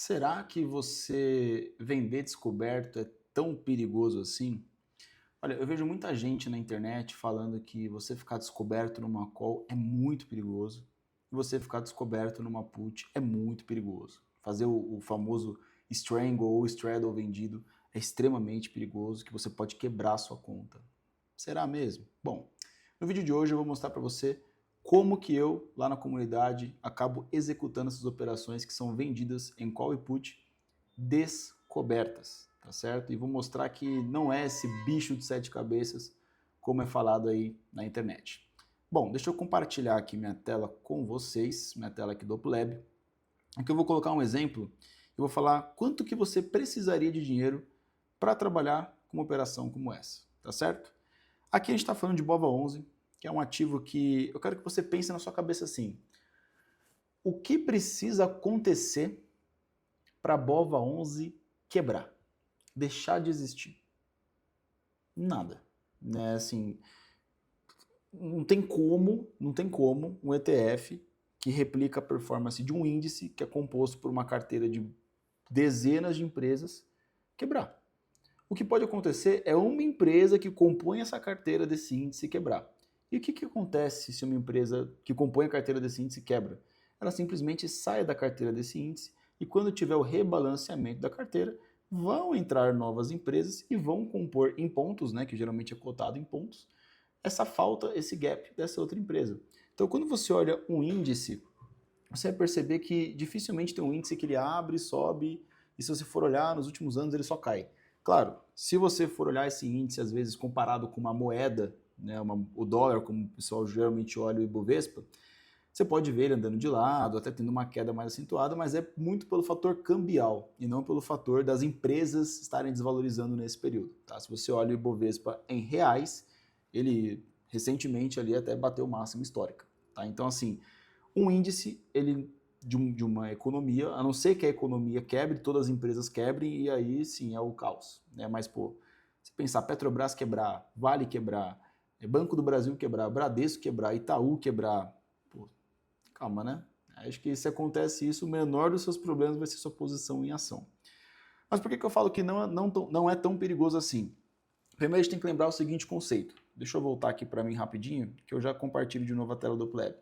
Será que você vender descoberto é tão perigoso assim? Olha, eu vejo muita gente na internet falando que você ficar descoberto numa call é muito perigoso e você ficar descoberto numa put é muito perigoso. Fazer o famoso strangle ou straddle vendido é extremamente perigoso, que você pode quebrar a sua conta. Será mesmo? Bom, no vídeo de hoje eu vou mostrar para você como que eu, lá na comunidade, acabo executando essas operações que são vendidas em call e put descobertas, tá certo? E vou mostrar que não é esse bicho de sete cabeças como é falado aí na internet. Bom, deixa eu compartilhar aqui minha tela com vocês, minha tela aqui do UpLab. Aqui eu vou colocar um exemplo e vou falar quanto que você precisaria de dinheiro para trabalhar com uma operação como essa, tá certo? Aqui a gente está falando de BOVA11, que é um ativo que eu quero que você pense na sua cabeça assim: o que precisa acontecer para a BOVA11 quebrar, deixar de existir? Nada, né? Assim, não tem como um ETF que replica a performance de um índice que é composto por uma carteira de dezenas de empresas quebrar. O que pode acontecer é uma empresa que compõe essa carteira desse índice quebrar. E o que acontece se uma empresa que compõe a carteira desse índice quebra? Ela simplesmente sai da carteira desse índice e quando tiver o rebalanceamento da carteira, vão entrar novas empresas e vão compor em pontos, né, que geralmente é cotado em pontos, essa falta, esse gap dessa outra empresa. Então, quando você olha um índice, você vai perceber que dificilmente tem um índice que ele abre, sobe, e se você for olhar nos últimos anos ele só cai. Claro, se você for olhar esse índice, às vezes comparado com uma moeda, né, o dólar, como o pessoal geralmente olha o Ibovespa, você pode ver ele andando de lado, até tendo uma queda mais acentuada, mas é muito pelo fator cambial e não pelo fator das empresas estarem desvalorizando nesse período. Tá? Se você olha o Ibovespa em reais, ele recentemente ali até bateu máxima histórica. Tá? Então, assim, um índice ele de uma economia, a não ser que a economia quebre, todas as empresas quebrem, e aí sim é o caos. Né? Mas, pô, se pensar Petrobras quebrar, Vale quebrar, Banco do Brasil quebrar, Bradesco quebrar, Itaú quebrar, pô, calma, né? Acho que se acontece isso, o menor dos seus problemas vai ser sua posição em ação. Mas por que eu falo que não é tão perigoso assim? Primeiro a gente tem que lembrar o seguinte conceito. Deixa eu voltar aqui para mim rapidinho, que eu já compartilho de novo a tela do Pleb.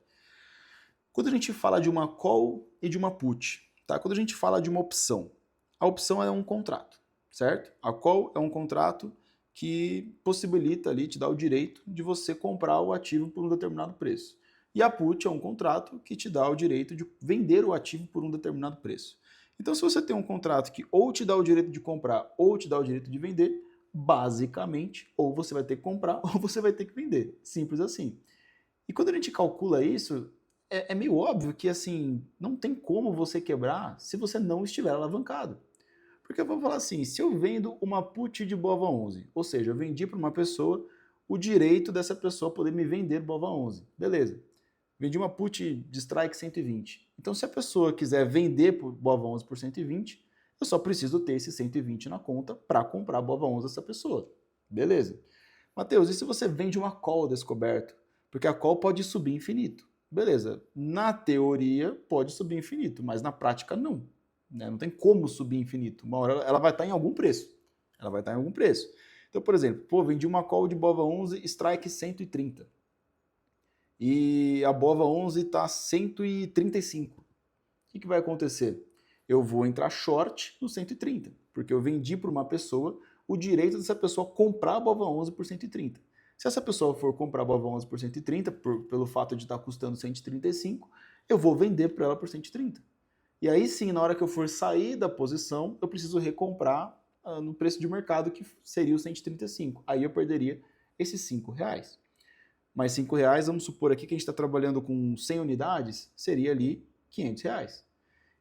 Quando a gente fala de uma call e de uma put, tá? Quando a gente fala de uma opção, a opção é um contrato, certo? A call é um contrato que possibilita ali, te dá o direito de você comprar o ativo por um determinado preço. E a put é um contrato que te dá o direito de vender o ativo por um determinado preço. Então, se você tem um contrato que ou te dá o direito de comprar ou te dá o direito de vender, basicamente, ou você vai ter que comprar ou você vai ter que vender. Simples assim. E quando a gente calcula isso, é meio óbvio que assim, não tem como você quebrar se você não estiver alavancado. Porque eu vou falar assim, se eu vendo uma put de BOVA11, ou seja, eu vendi para uma pessoa o direito dessa pessoa poder me vender BOVA11, beleza. Vendi uma put de strike 120. Então, se a pessoa quiser vender por BOVA11 por 120, eu só preciso ter esse 120 na conta para comprar BOVA11 dessa pessoa. Beleza. Matheus, e se você vende uma call descoberto? Porque a call pode subir infinito. Beleza. Na teoria, pode subir infinito, mas na prática, não. Né? Não tem como subir infinito. Uma hora ela vai estar em algum preço. Ela vai estar em algum preço. Então, por exemplo, vendi uma call de BOVA11, strike 130 e a BOVA11 está 135. O que vai acontecer? Eu vou entrar short no 130, porque eu vendi para uma pessoa o direito dessa pessoa comprar a BOVA11 por 130. Se essa pessoa for comprar a BOVA11 por 130, pelo fato de estar custando 135, eu vou vender para ela por 130. E aí sim, na hora que eu for sair da posição, eu preciso recomprar no preço de mercado, que seria o 135. Aí eu perderia esses R$5. Mais R$5, vamos supor aqui que a gente está trabalhando com 100 unidades, seria ali R$500.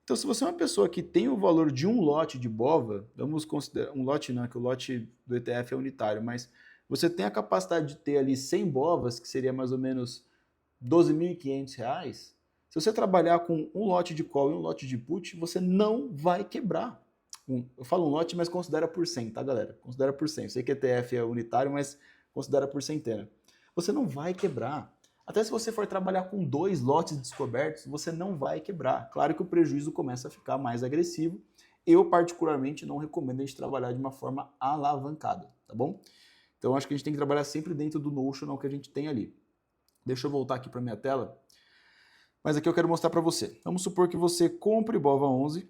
Então, se você é uma pessoa que tem o valor de um lote de BOVA, vamos considerar, um lote não, que o lote do ETF é unitário, mas você tem a capacidade de ter ali 100 BOVAs, que seria mais ou menos R$12.500, se você trabalhar com um lote de call e um lote de put, você não vai quebrar. Eu falo um lote, mas considera por 100, tá, galera? Considera por 100. Eu sei que ETF é unitário, mas considera por centena. Você não vai quebrar. Até se você for trabalhar com 2 lotes descobertos, você não vai quebrar. Claro que o prejuízo começa a ficar mais agressivo. Eu, particularmente, não recomendo a gente trabalhar de uma forma alavancada, tá bom? Então, acho que a gente tem que trabalhar sempre dentro do Notion, que a gente tem ali. Deixa eu voltar aqui para minha tela. Mas aqui eu quero mostrar para você. Vamos supor que você compre BOVA11,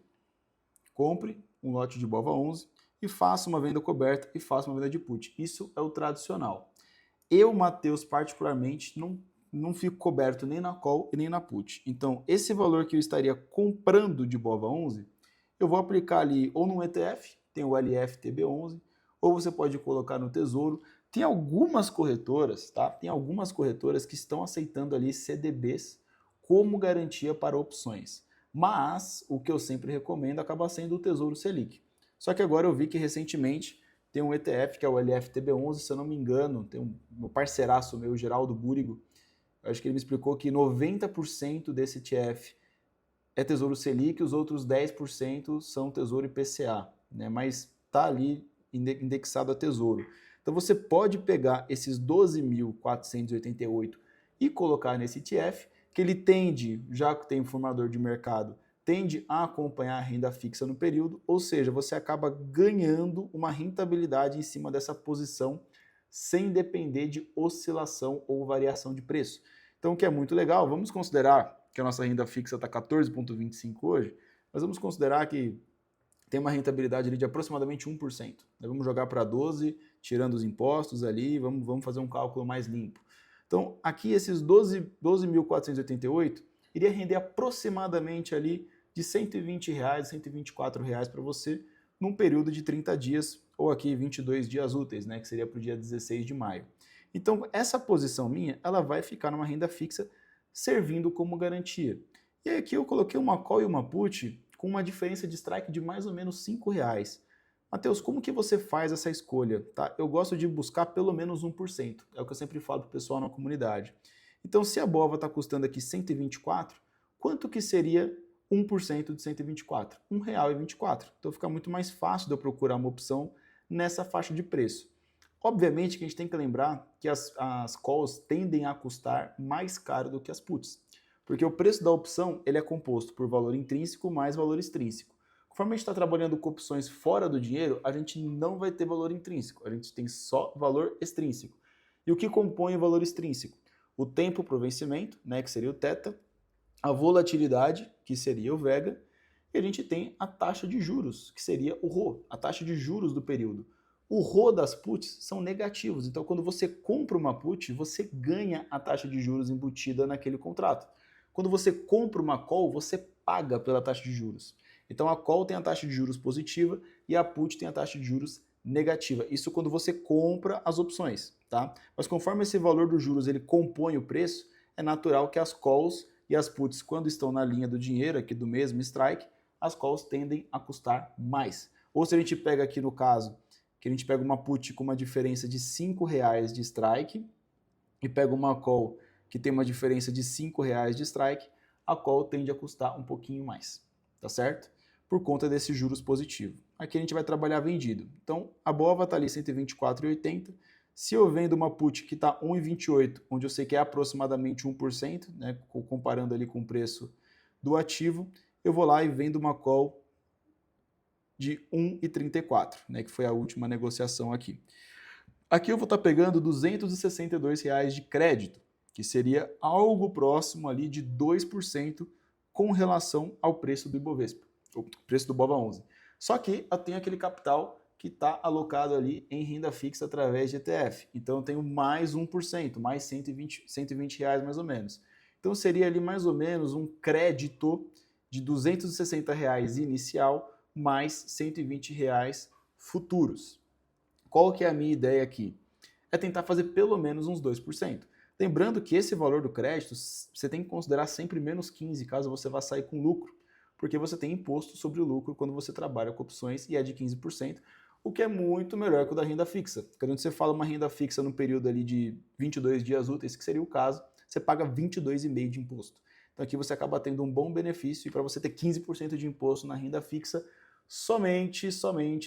compre um lote de BOVA11 e faça uma venda coberta e faça uma venda de put. Isso é o tradicional. Eu, Matheus, particularmente, não fico coberto nem na call e nem na put. Então, esse valor que eu estaria comprando de BOVA11, eu vou aplicar ali ou num ETF, tem o LFTB11, ou você pode colocar no Tesouro. Tem algumas corretoras, tá? Tem algumas corretoras que estão aceitando ali CDBs como garantia para opções. Mas o que eu sempre recomendo acaba sendo o Tesouro Selic. Só que agora eu vi que recentemente tem um ETF que é o LFTB11, se eu não me engano, tem um parceiraço meu, Geraldo Búrigo, acho que ele me explicou que 90% desse ETF é Tesouro Selic, os outros 10% são Tesouro IPCA, né? Mas está ali indexado a Tesouro. Então você pode pegar esses 12.488 e colocar nesse ETF, que ele tende, já que tem um formador de mercado, tende a acompanhar a renda fixa no período, ou seja, você acaba ganhando uma rentabilidade em cima dessa posição sem depender de oscilação ou variação de preço. Então, o que é muito legal, vamos considerar que a nossa renda fixa está 14,25 hoje, mas vamos considerar que tem uma rentabilidade ali de aproximadamente 1%. Vamos jogar para 12, tirando os impostos ali, vamos fazer um cálculo mais limpo. Então, aqui esses 12.488 iria render aproximadamente ali de R$120, R$124 para você num período de 30 dias, ou aqui 22 dias úteis, né, que seria para o dia 16 de maio. Então, essa posição minha, ela vai ficar numa renda fixa servindo como garantia. E aqui eu coloquei uma call e uma put com uma diferença de strike de mais ou menos R$5. Matheus, como que você faz essa escolha? Tá? Eu gosto de buscar pelo menos 1%. É o que eu sempre falo para o pessoal na comunidade. Então, se a BOVA está custando aqui 124, quanto que seria 1% de 124? R$1,24. Então, fica muito mais fácil de eu procurar uma opção nessa faixa de preço. Obviamente que a gente tem que lembrar que as calls tendem a custar mais caro do que as puts, porque o preço da opção ele é composto por valor intrínseco mais valor extrínseco. Conforme a gente está trabalhando com opções fora do dinheiro, a gente não vai ter valor intrínseco, a gente tem só valor extrínseco. E o que compõe o valor extrínseco? O tempo para o vencimento, né, que seria o θ, a volatilidade, que seria o vega, e a gente tem a taxa de juros, que seria o ρ, a taxa de juros do período. O ρ das puts são negativos, então quando você compra uma put, você ganha a taxa de juros embutida naquele contrato. Quando você compra uma call, você paga pela taxa de juros. Então a call tem a taxa de juros positiva e a put tem a taxa de juros negativa. Isso quando você compra as opções, tá? Mas conforme esse valor dos juros ele compõe o preço, é natural que as calls e as puts, quando estão na linha do dinheiro, aqui do mesmo strike, as calls tendem a custar mais. Ou se a gente pega aqui no caso, que a gente pega uma put com uma diferença de R$5 de strike e pega uma call que tem uma diferença de R$5 de strike, a call tende a custar um pouquinho mais, tá certo? Por conta desses juros positivos. Aqui a gente vai trabalhar vendido. Então, a BOVA está ali 124,80. Se eu vendo uma put que está 1,28, onde eu sei que é aproximadamente 1%, né, comparando ali com o preço do ativo, eu vou lá e vendo uma call de 1,34, né, que foi a última negociação aqui. Aqui eu vou estar pegando R$262 de crédito, que seria algo próximo ali de 2% com relação ao preço do Ibovespa, o preço do BOVA11. Só que eu tenho aquele capital que está alocado ali em renda fixa através de ETF. Então eu tenho mais 1%, mais R$120 mais ou menos. Então seria ali mais ou menos um crédito de R$260 inicial mais R$120 futuros. Qual que é a minha ideia aqui? É tentar fazer pelo menos uns 2%. Lembrando que esse valor do crédito, você tem que considerar sempre menos 15, caso você vá sair com lucro, porque você tem imposto sobre o lucro quando você trabalha com opções e é de 15%, o que é muito melhor que o da renda fixa. Quando você fala uma renda fixa no período ali de 22 dias úteis, que seria o caso, você paga 22,5% de imposto. Então aqui você acaba tendo um bom benefício e para você ter 15% de imposto na renda fixa, somente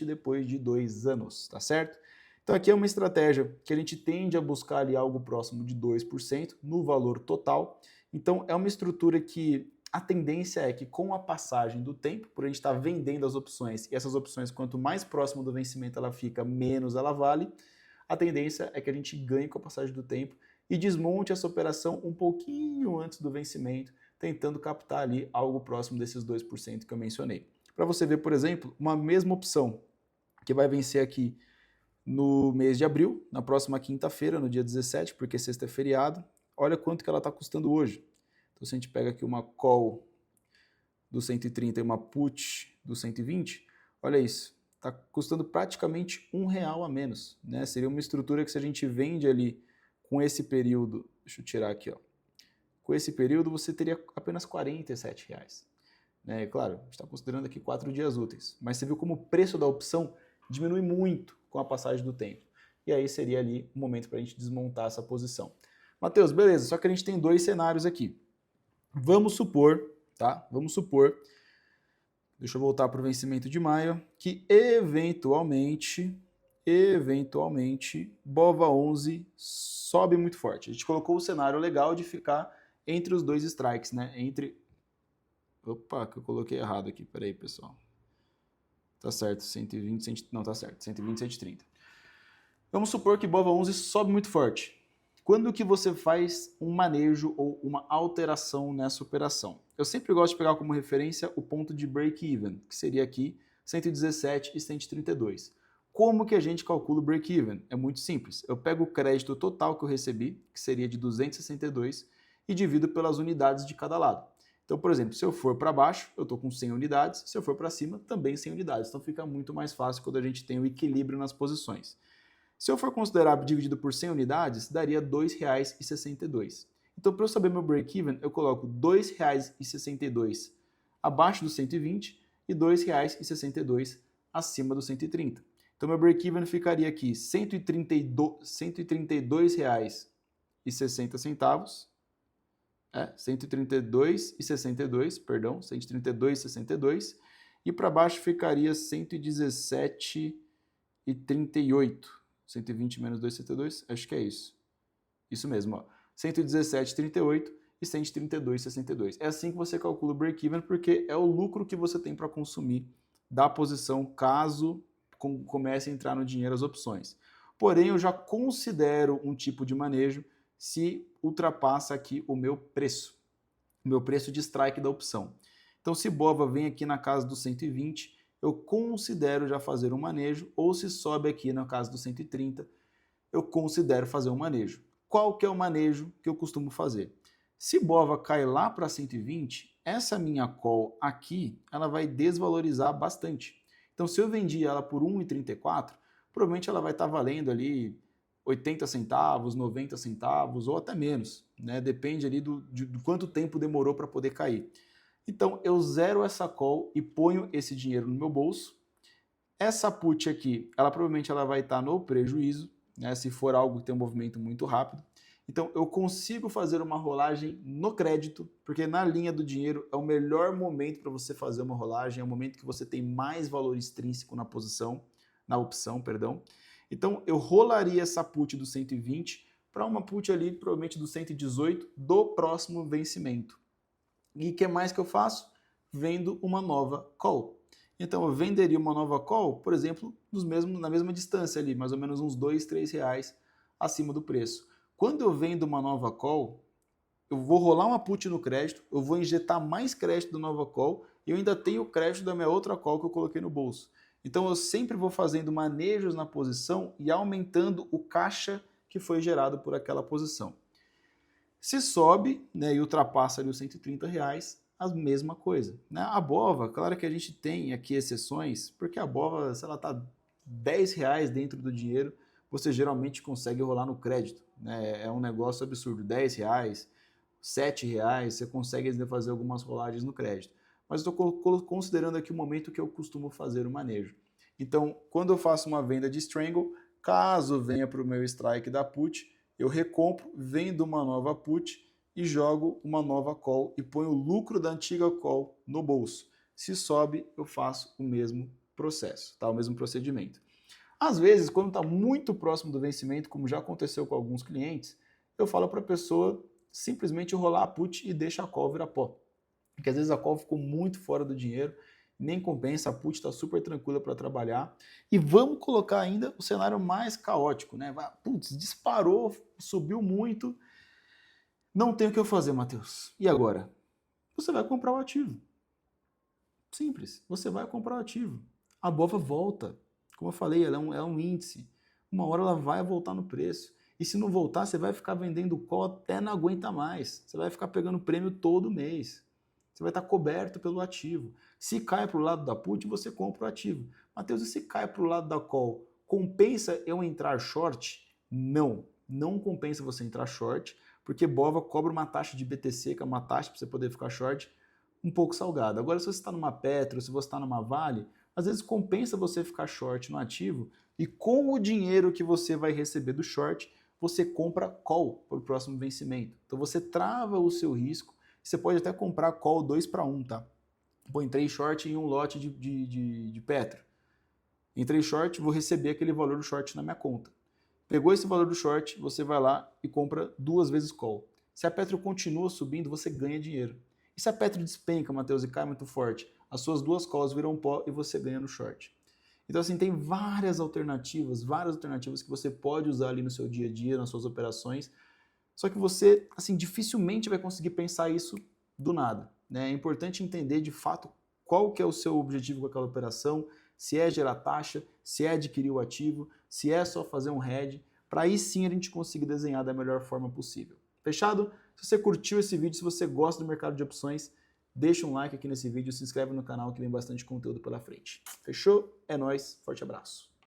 depois de 2 anos, tá certo? Então aqui é uma estratégia que a gente tende a buscar ali algo próximo de 2% no valor total. Então é uma estrutura que a tendência é que com a passagem do tempo, por a gente estar vendendo as opções, e essas opções quanto mais próximo do vencimento ela fica, menos ela vale, a tendência é que a gente ganhe com a passagem do tempo e desmonte essa operação um pouquinho antes do vencimento, tentando captar ali algo próximo desses 2% que eu mencionei. Para você ver, por exemplo, uma mesma opção que vai vencer aqui no mês de abril, na próxima quinta-feira, no dia 17, porque sexta é feriado, olha quanto que ela está custando hoje. Então, se a gente pega aqui uma call do 130 e uma put do 120, olha isso, está custando praticamente R$1 a menos, né? Seria uma estrutura que se a gente vende ali com esse período, deixa eu tirar aqui, ó, com esse período você teria apenas R$47. Né? Claro, a gente está considerando aqui 4 dias úteis, mas você viu como o preço da opção diminui muito com a passagem do tempo. E aí seria ali o momento para a gente desmontar essa posição. Matheus, beleza, só que a gente tem 2 cenários aqui. Vamos supor, tá? Vamos supor, deixa eu voltar para o vencimento de maio, que eventualmente, BOVA11 sobe muito forte. A gente colocou o cenário legal de ficar entre os 2 strikes, né? Opa, que eu coloquei errado aqui, peraí, pessoal. Tá certo, 120, não, tá certo, 120, 130. Vamos supor que BOVA11 sobe muito forte. Quando que você faz um manejo ou uma alteração nessa operação? Eu sempre gosto de pegar como referência o ponto de break-even, que seria aqui 117 e 132. Como que a gente calcula o break-even? É muito simples. Eu pego o crédito total que eu recebi, que seria de 262, e divido pelas unidades de cada lado. Então, por exemplo, se eu for para baixo, eu estou com 100 unidades, se eu for para cima, também 100 unidades. Então fica muito mais fácil quando a gente tem o equilíbrio nas posições. Se eu for considerar dividido por 100 unidades, daria R$ 2,62. Então, para eu saber meu break-even, eu coloco R$ 2,62 abaixo do 120 e R$ 2,62 acima do 130. Então, meu break-even ficaria aqui R$ 132,60. 132,62, perdão, 132,62. E para baixo ficaria 117,38. 120 menos 2,62, acho que é isso. Isso mesmo, ó. 117,38 e 132,62. É assim que você calcula o break-even, porque é o lucro que você tem para consumir da posição caso comece a entrar no dinheiro as opções. Porém, eu já considero um tipo de manejo se ultrapassa aqui o meu preço de strike da opção. Então, se BOVA vem aqui na casa dos 120, eu considero já fazer um manejo, ou se sobe aqui na casa dos 130, eu considero fazer um manejo. Qual que é o manejo que eu costumo fazer? Se BOVA cai lá para 120, essa minha call aqui, ela vai desvalorizar bastante. Então, se eu vendi ela por 1,34, provavelmente ela vai estar valendo ali 80 centavos, 90 centavos ou até menos, né? Depende ali do quanto tempo demorou para poder cair. Então eu zero essa call e ponho esse dinheiro no meu bolso. Essa put aqui, provavelmente ela vai estar no prejuízo, né? Se for algo que tem um movimento muito rápido. Então eu consigo fazer uma rolagem no crédito, porque na linha do dinheiro é o melhor momento para você fazer uma rolagem, é o momento que você tem mais valor extrínseco na opção, perdão. Então, eu rolaria essa put do 120 para uma put ali, provavelmente do 118, do próximo vencimento. E o que mais que eu faço? Vendo uma nova call. Então, eu venderia uma nova call, por exemplo, na mesma distância ali, mais ou menos uns R$ 2, R$ 3 acima do preço. Quando eu vendo uma nova call, eu vou rolar uma put no crédito, eu vou injetar mais crédito da nova call e eu ainda tenho o crédito da minha outra call que eu coloquei no bolso. Então eu sempre vou fazendo manejos na posição e aumentando o caixa que foi gerado por aquela posição. Se sobe, né, e ultrapassa ali os R$ 130, a mesma coisa. Né? A BOVA, claro que a gente tem aqui exceções, porque a BOVA, se ela está R$ 10 dentro do dinheiro, você geralmente consegue rolar no crédito. Né? É um negócio absurdo, R$ 10, R$ 7, você consegue fazer algumas rolagens no crédito. Mas eu estou considerando aqui o momento que eu costumo fazer o manejo. Então, quando eu faço uma venda de strangle, caso venha para o meu strike da put, eu recompro, vendo uma nova put e jogo uma nova call e ponho o lucro da antiga call no bolso. Se sobe, eu faço o mesmo processo, tá? O mesmo procedimento. Às vezes, quando está muito próximo do vencimento, como já aconteceu com alguns clientes, eu falo para a pessoa simplesmente rolar a put e deixa a call virar pó. Porque às vezes a call ficou muito fora do dinheiro, nem compensa, a put está super tranquila para trabalhar. E vamos colocar ainda o cenário mais caótico, né? Putz, disparou, subiu muito, não tem o que eu fazer, Matheus. E agora? Você vai comprar o ativo. Simples, você vai comprar o ativo. A BOVA volta. Como eu falei, ela é um índice. Uma hora ela vai voltar no preço. E se não voltar, você vai ficar vendendo call até não aguenta mais. Você vai ficar pegando prêmio todo mês. Você vai estar coberto pelo ativo. Se cai para o lado da put, você compra o ativo. Matheus, e se cai para o lado da call, compensa eu entrar short? Não, não compensa você entrar short, porque BOVA cobra uma taxa de BTC, que é uma taxa para você poder ficar short, um pouco salgada. Agora, se você está numa Petro, se você está numa Vale, às vezes compensa você ficar short no ativo e com o dinheiro que você vai receber do short, você compra call para o próximo vencimento. Então você trava o seu risco. Você pode até comprar call 2 para 1, tá? Pô, entrei short em um lote de Petro. Entrei short, vou receber aquele valor do short na minha conta. Pegou esse valor do short, você vai lá e compra 2 vezes call. Se a Petro continua subindo, você ganha dinheiro. E se a Petro despenca, Matheus, e cai muito forte, as suas 2 calls viram pó e você ganha no short. Então, assim, tem várias alternativas que você pode usar ali no seu dia a dia, nas suas operações. Só que você, assim, dificilmente vai conseguir pensar isso do nada, né? É importante entender, de fato, qual que é o seu objetivo com aquela operação, se é gerar taxa, se é adquirir o ativo, se é só fazer um hedge, para aí sim a gente conseguir desenhar da melhor forma possível. Fechado? Se você curtiu esse vídeo, se você gosta do mercado de opções, deixa um like aqui nesse vídeo, se inscreve no canal que vem bastante conteúdo pela frente. Fechou? É nóis, forte abraço.